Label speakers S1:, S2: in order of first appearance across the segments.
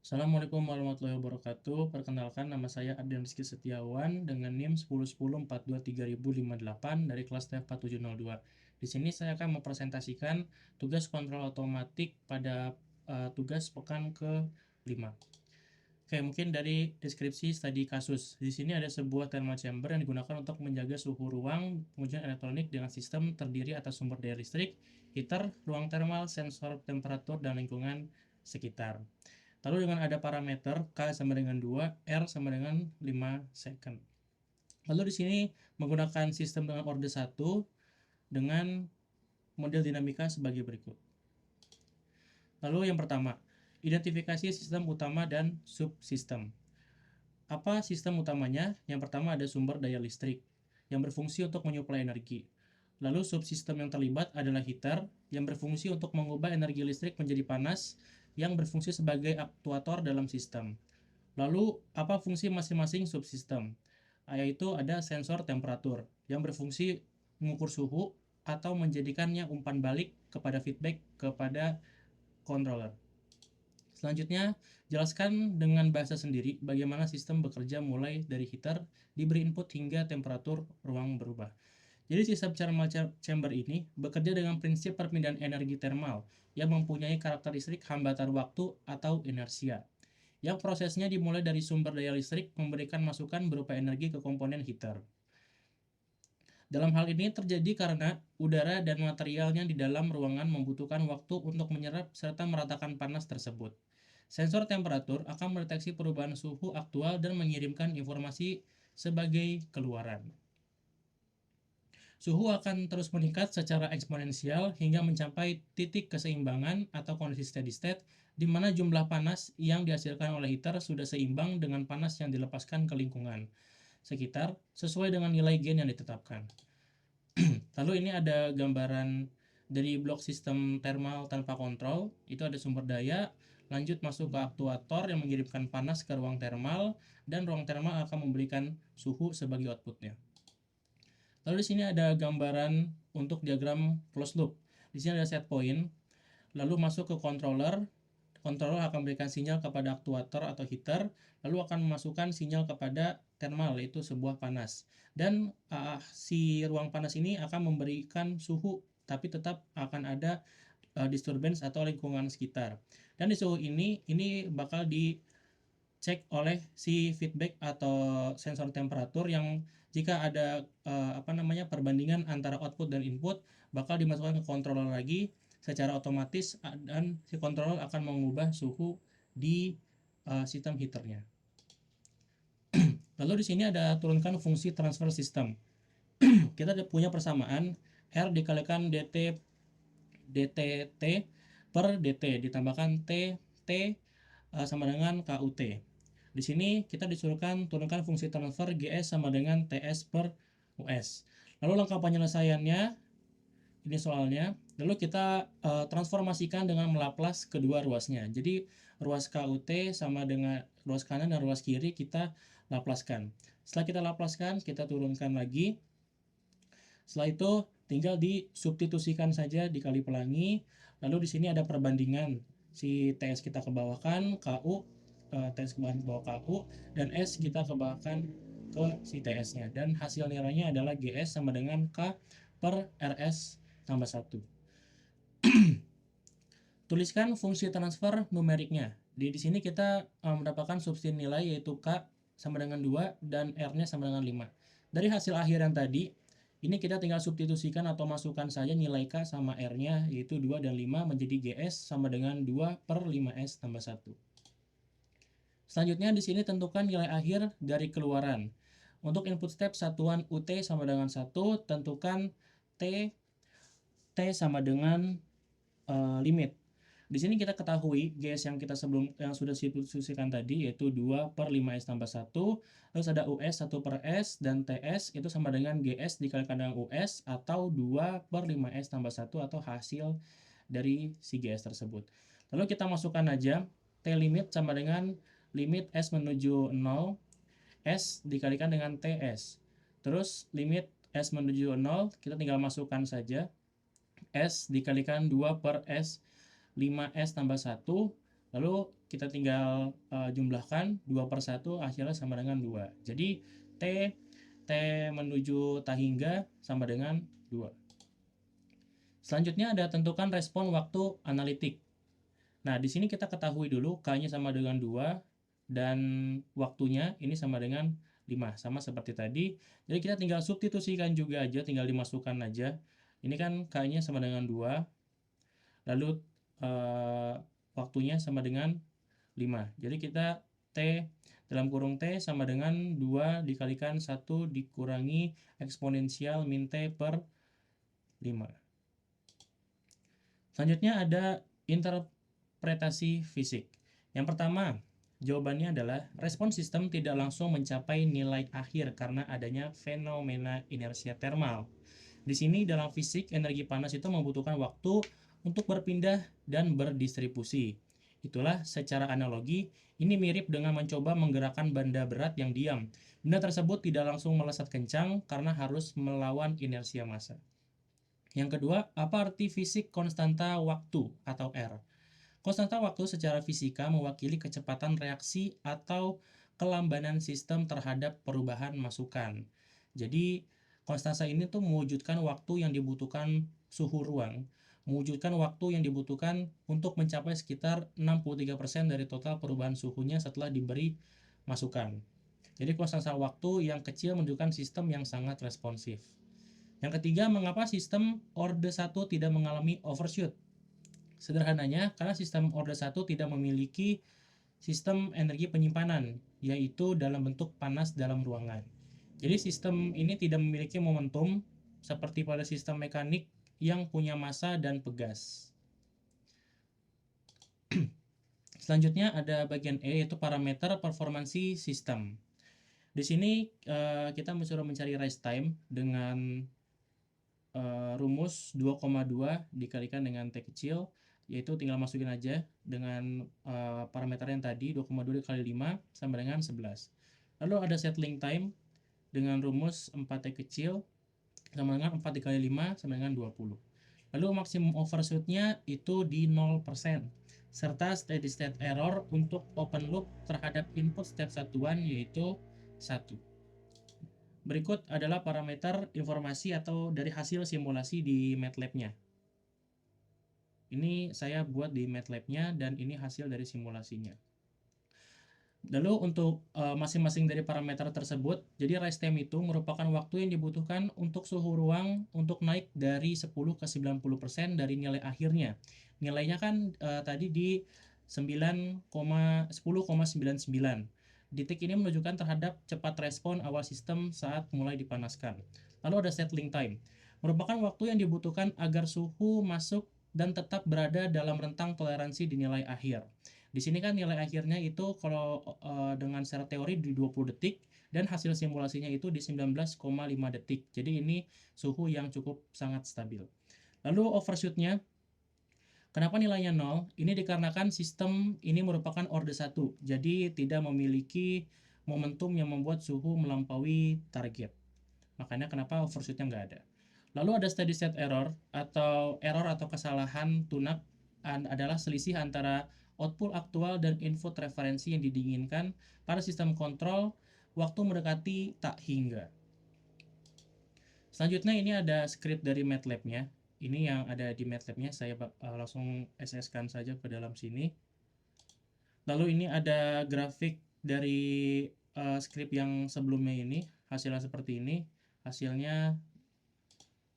S1: Assalamualaikum warahmatullahi wabarakatuh. Perkenalkan, nama saya Ardian Rizky Setiawan dengan NIM 1010423.058 dari kelas TF4702. Di sini saya akan mempresentasikan tugas kontrol otomatik pada tugas pekan ke-5. Oke, mungkin dari deskripsi studi kasus. Di sini ada sebuah thermal chamber yang digunakan untuk menjaga suhu ruang pengujian elektronik dengan sistem terdiri atas sumber daya listrik, heater, ruang thermal, sensor temperatur, dan lingkungan sekitar. Lalu dengan ada parameter K sama dengan 2, R sama dengan 5 second. Lalu di sini menggunakan sistem dengan order 1 dengan model dinamika sebagai berikut. Lalu yang pertama, identifikasi sistem utama dan subsistem. Apa sistem utamanya? Yang pertama ada sumber daya listrik yang berfungsi untuk menyuplai energi. Lalu subsistem yang terlibat adalah heater yang berfungsi untuk mengubah energi listrik menjadi panas yang berfungsi sebagai aktuator dalam sistem. Lalu apa fungsi masing-masing subsistem? Yaitu ada sensor temperatur yang berfungsi mengukur suhu atau menjadikannya umpan balik kepada feedback kepada controller. Selanjutnya, jelaskan dengan bahasa sendiri bagaimana sistem bekerja mulai dari heater, diberi input hingga temperatur ruang berubah. Jadi sistem thermal chamber ini bekerja dengan prinsip perpindahan energi thermal yang mempunyai karakteristik hambatan waktu atau inersia. Yang prosesnya dimulai dari sumber daya listrik memberikan masukan berupa energi ke komponen heater. Dalam hal ini terjadi karena udara dan materialnya di dalam ruangan membutuhkan waktu untuk menyerap serta meratakan panas tersebut. Sensor temperatur akan mendeteksi perubahan suhu aktual dan mengirimkan informasi sebagai keluaran. Suhu akan terus meningkat secara eksponensial hingga mencapai titik keseimbangan atau kondisi steady state, di mana jumlah panas yang dihasilkan oleh heater sudah seimbang dengan panas yang dilepaskan ke lingkungan sekitar sesuai dengan nilai gain yang ditetapkan. Lalu ini ada gambaran dari blok sistem thermal tanpa kontrol. Itu ada sumber daya, lanjut masuk ke aktuator yang mengirimkan panas ke ruang thermal, dan ruang thermal akan memberikan suhu sebagai outputnya. Lalu di sini ada gambaran untuk diagram closed loop. Di sini ada set point, lalu masuk ke controller. Controller akan memberikan sinyal kepada aktuator atau heater, lalu akan memasukkan sinyal kepada thermal, yaitu sebuah panas. Dan si ruang panas ini akan memberikan suhu, tapi tetap akan ada disturbance atau lingkungan sekitar. Dan di suhu ini bakal dicek oleh si feedback atau sensor temperatur yang jika ada perbandingan antara output dan input bakal dimasukkan ke controller lagi secara otomatis, dan si controller akan mengubah suhu di sistem heaternya. Lalu di sini ada turunkan fungsi transfer system. Kita punya persamaan R dikalikan dtt per dt ditambahkan t sama dengan KUT. Di sini kita disuruhkan turunkan fungsi transfer GS sama dengan TS per US. Lalu langkah penyelesaiannya, ini soalnya. Lalu kita transformasikan dengan melaplas kedua ruasnya. Jadi ruas KUT sama dengan ruas kanan dan ruas kiri kita laplaskan. Setelah kita laplaskan, kita turunkan lagi. Setelah itu tinggal disubstitusikan saja dikali pelangi. Lalu di sini ada perbandingan si TS kita kebawahkan, KU TS ke bawah KU, dan S kita kebawahkan ke si TS-nya. Dan hasil nilainya adalah GS sama dengan K per RS tambah 1. Tuliskan fungsi transfer numeriknya. Di sini kita mendapatkan substitusi nilai yaitu K sama dengan 2 dan R-nya sama dengan 5. Dari hasil akhir yang tadi, ini kita tinggal substitusikan atau masukkan saja nilai K sama R-nya yaitu 2 dan 5 menjadi GS sama dengan 2 per 5S tambah 1. Selanjutnya di sini tentukan nilai akhir dari keluaran. Untuk input step satuan UT sama dengan 1, tentukan T sama dengan limit. Di sini kita ketahui GS yang kita yang sudah substitusikan tadi yaitu 2 per 5S tambah 1, terus ada US 1 per S, dan TS itu sama dengan GS dikalikan dengan US atau 2 per 5S tambah 1 atau hasil dari si GS tersebut. Lalu kita masukkan aja T limit sama dengan limit S menuju 0, S dikalikan dengan TS. Terus limit S menuju 0 kita tinggal masukkan saja S dikalikan 2 per S 5S tambah 1, lalu kita tinggal jumlahkan 2/1 hasilnya sama dengan 2. Jadi T menuju tahingga sama dengan 2. Selanjutnya ada tentukan respon waktu analitik. Nah, di sini kita ketahui dulu K-nya sama dengan 2 dan waktunya ini sama dengan 5, sama seperti tadi. Jadi kita tinggal substitusikan juga aja, tinggal dimasukkan aja. Ini kan K-nya sama dengan 2, lalu waktunya sama dengan 5. Jadi kita T dalam kurung T sama dengan 2 dikalikan 1 dikurangi eksponensial min T per 5. Selanjutnya ada interpretasi fisik. Yang pertama, jawabannya adalah respon sistem tidak langsung mencapai nilai akhir karena adanya fenomena inersia termal. Di sini dalam fisik, energi panas itu membutuhkan waktu untuk berpindah dan berdistribusi. Itulah secara analogi, ini mirip dengan mencoba menggerakkan benda berat yang diam. Benda tersebut tidak langsung melesat kencang karena harus melawan inersia massa. Yang kedua, apa arti fisik konstanta waktu atau R? Konstanta waktu secara fisika mewakili kecepatan reaksi atau kelambanan sistem terhadap perubahan masukan. Jadi, konstanta ini tuh mewujudkan waktu yang dibutuhkan suhu ruang, mewujudkan waktu yang dibutuhkan untuk mencapai sekitar 63% dari total perubahan suhunya setelah diberi masukan. Jadi, konstanta waktu yang kecil menunjukkan sistem yang sangat responsif. Yang ketiga, mengapa sistem orde 1 tidak mengalami overshoot? Sederhananya, karena sistem orde 1 tidak memiliki sistem energi penyimpanan, yaitu dalam bentuk panas dalam ruangan. Jadi sistem ini tidak memiliki momentum seperti pada sistem mekanik yang punya massa dan pegas. Selanjutnya ada bagian E, yaitu parameter performansi sistem. Di sini kita disuruh mencari rise time dengan rumus 2,2 dikalikan dengan T kecil, yaitu tinggal masukin aja dengan parameter yang tadi 2,2 dikali 5 sama dengan 11. Lalu ada settling time dengan rumus 4T kecil sama dengan 4 dikali 5 sama dengan 20. Lalu maksimum overshootnya itu di 0%, serta steady state error untuk open loop terhadap input step satuan yaitu 1. Berikut adalah parameter informasi atau dari hasil simulasi di MATLAB-nya. Ini saya buat di MATLAB-nya dan ini hasil dari simulasinya. Lalu untuk masing-masing dari parameter tersebut, jadi rise time itu merupakan waktu yang dibutuhkan untuk suhu ruang untuk naik dari 10 ke 90% dari nilai akhirnya. Nilainya kan tadi di 10,99. Detik ini menunjukkan terhadap cepat respon awal sistem saat mulai dipanaskan. Lalu ada settling time, merupakan waktu yang dibutuhkan agar suhu masuk dan tetap berada dalam rentang toleransi di nilai akhir. Di sini kan nilai akhirnya itu kalau dengan secara teori di 20 detik dan hasil simulasinya itu di 19,5 detik. Jadi ini suhu yang cukup sangat stabil. Lalu overshootnya, kenapa nilainya 0? Ini dikarenakan sistem ini merupakan orde 1, jadi tidak memiliki momentum yang membuat suhu melampaui target. Makanya kenapa overshootnya nggak ada. Lalu ada steady state error atau kesalahan tunak adalah selisih antara output aktual dan input referensi yang didinginkan pada sistem kontrol waktu mendekati tak hingga. Selanjutnya ini ada script dari MATLAB-nya. Ini yang ada di MATLAB-nya, saya langsung SS-kan saja ke dalam sini. Lalu ini ada grafik dari script yang sebelumnya ini, hasilnya seperti ini. Hasilnya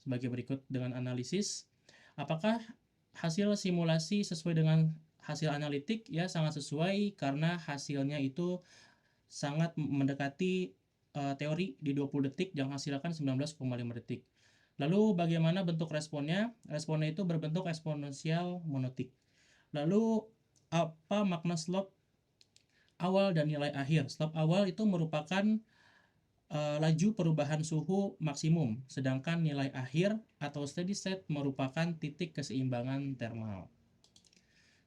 S1: sebagai berikut dengan analisis. Apakah hasil simulasi sesuai dengan hasil analitik? Ya, sangat sesuai karena hasilnya itu sangat mendekati teori di 20 detik yang hasilkan 19,5 detik. Lalu bagaimana bentuk responnya? Responnya itu berbentuk eksponensial monotik. Lalu apa makna slope awal dan nilai akhir? Slope awal itu merupakan laju perubahan suhu maksimum, sedangkan nilai akhir atau steady state merupakan titik keseimbangan termal.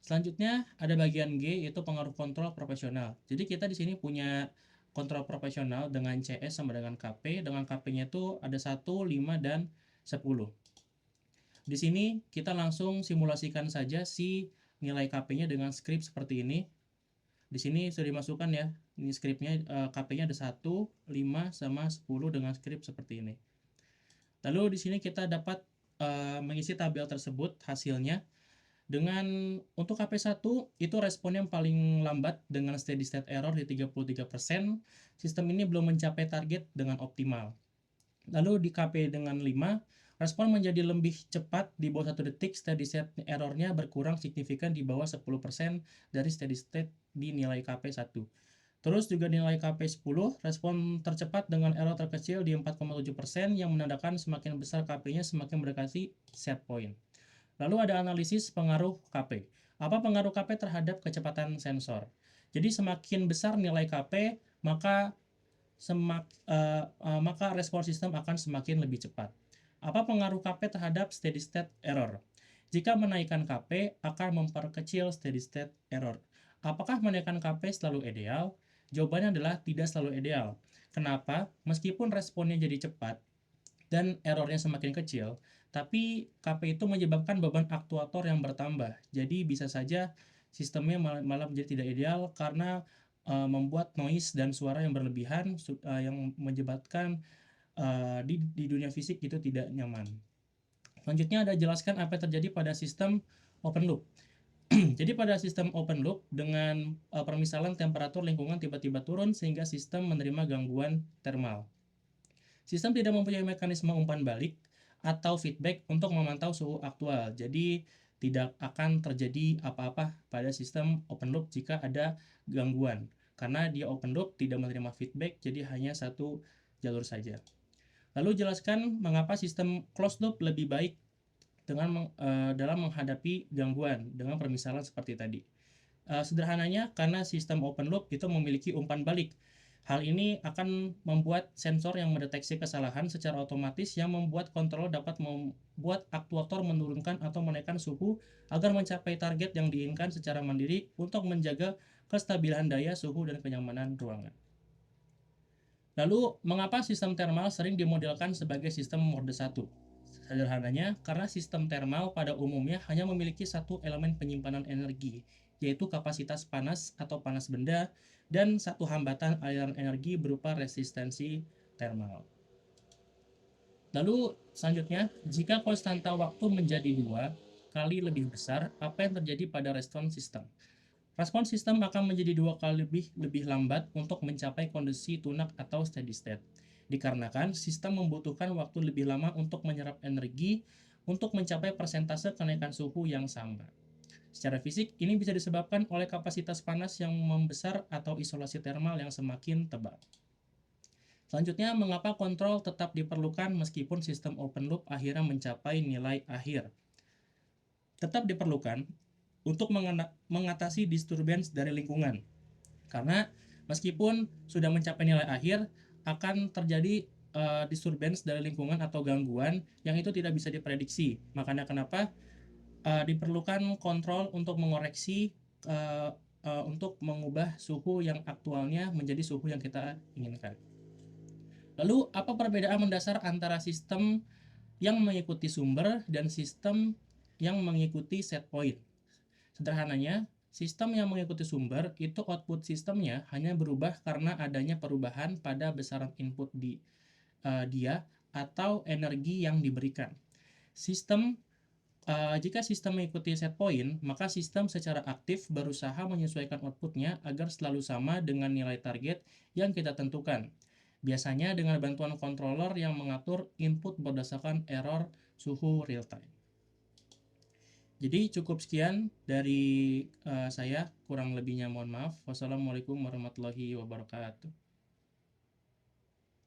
S1: Selanjutnya ada bagian G, yaitu pengaruh kontrol proporsional. Jadi kita di sini punya kontrol proporsional dengan CS sama dengan KP. Dengan KP-nya itu ada 1, 5, dan 10. Di sini kita langsung simulasikan saja si nilai KP-nya dengan script seperti ini. Di sini sudah dimasukkan ya, ini script-nya, KP-nya ada 1, 5, sama 10 dengan script seperti ini. Lalu di sini kita dapat mengisi tabel tersebut hasilnya dengan untuk KP1 itu respon yang paling lambat dengan steady state error di 33%. Sistem ini belum mencapai target dengan optimal. Lalu di KP dengan 5, respon menjadi lebih cepat di bawah 1 detik, steady state errornya berkurang signifikan di bawah 10% dari steady state di nilai KP1. Terus juga nilai KP10, respon tercepat dengan error terkecil di 4,7% yang menandakan semakin besar KP-nya semakin mendekati set point. Lalu ada analisis pengaruh KP. Apa pengaruh KP terhadap kecepatan sensor? Jadi semakin besar nilai KP, maka respon sistem akan semakin lebih cepat. Apa pengaruh KP terhadap steady state error? Jika menaikkan KP akan memperkecil steady state error. Apakah menaikkan KP selalu ideal? Jawabannya adalah tidak selalu ideal. Kenapa? Meskipun responnya jadi cepat dan errornya semakin kecil, tapi KP itu menyebabkan beban aktuator yang bertambah. Jadi bisa saja sistemnya malah menjadi tidak ideal karena membuat noise dan suara yang berlebihan yang menyebabkan di dunia fisik itu tidak nyaman. Selanjutnya ada jelaskan apa yang terjadi pada sistem open loop. Jadi pada sistem open loop dengan permisalan temperatur lingkungan tiba-tiba turun sehingga sistem menerima gangguan termal. Sistem tidak mempunyai mekanisme umpan balik atau feedback untuk memantau suhu aktual. Jadi tidak akan terjadi apa-apa pada sistem open loop jika ada gangguan. Karena dia open loop tidak menerima feedback, jadi hanya satu jalur saja. Lalu jelaskan mengapa sistem closed loop lebih baik dalam menghadapi gangguan dengan permisalan seperti tadi. Sederhananya karena sistem open loop itu memiliki umpan balik. Hal ini akan membuat sensor yang mendeteksi kesalahan secara otomatis yang membuat controller dapat membuat aktuator menurunkan atau menaikkan suhu agar mencapai target yang diinginkan secara mandiri untuk menjaga kestabilan daya, suhu, dan kenyamanan ruangan. Lalu, mengapa sistem thermal sering dimodelkan sebagai sistem mode 1? Sederhananya, karena sistem thermal pada umumnya hanya memiliki satu elemen penyimpanan energi, yaitu kapasitas panas atau panas benda, dan satu hambatan aliran energi berupa resistensi thermal. Lalu selanjutnya, jika konstanta waktu menjadi 2 kali lebih besar, apa yang terjadi pada respon sistem? Respon sistem akan menjadi 2 kali lebih lambat untuk mencapai kondisi tunak atau steady state. Dikarenakan sistem membutuhkan waktu lebih lama untuk menyerap energi untuk mencapai persentase kenaikan suhu yang sama. Secara fisik, ini bisa disebabkan oleh kapasitas panas yang membesar atau isolasi termal yang semakin tebal. Selanjutnya, mengapa kontrol tetap diperlukan meskipun sistem open loop akhirnya mencapai nilai akhir? Tetap diperlukan untuk mengatasi disturbance dari lingkungan. Karena meskipun sudah mencapai nilai akhir, akan terjadi disturbance dari lingkungan atau gangguan yang itu tidak bisa diprediksi. Makanya kenapa diperlukan kontrol untuk mengoreksi untuk mengubah suhu yang aktualnya menjadi suhu yang kita inginkan. Lalu apa perbedaan mendasar antara sistem yang mengikuti sumber dan sistem yang mengikuti set point? Sederhananya, sistem yang mengikuti sumber itu output sistemnya hanya berubah karena adanya perubahan pada besaran input dia atau energi yang diberikan. Jika sistem mengikuti set point, maka sistem secara aktif berusaha menyesuaikan outputnya agar selalu sama dengan nilai target yang kita tentukan. Biasanya dengan bantuan controller yang mengatur input berdasarkan error suhu real time. Jadi cukup sekian dari saya, kurang lebihnya mohon maaf. Wassalamualaikum warahmatullahi wabarakatuh.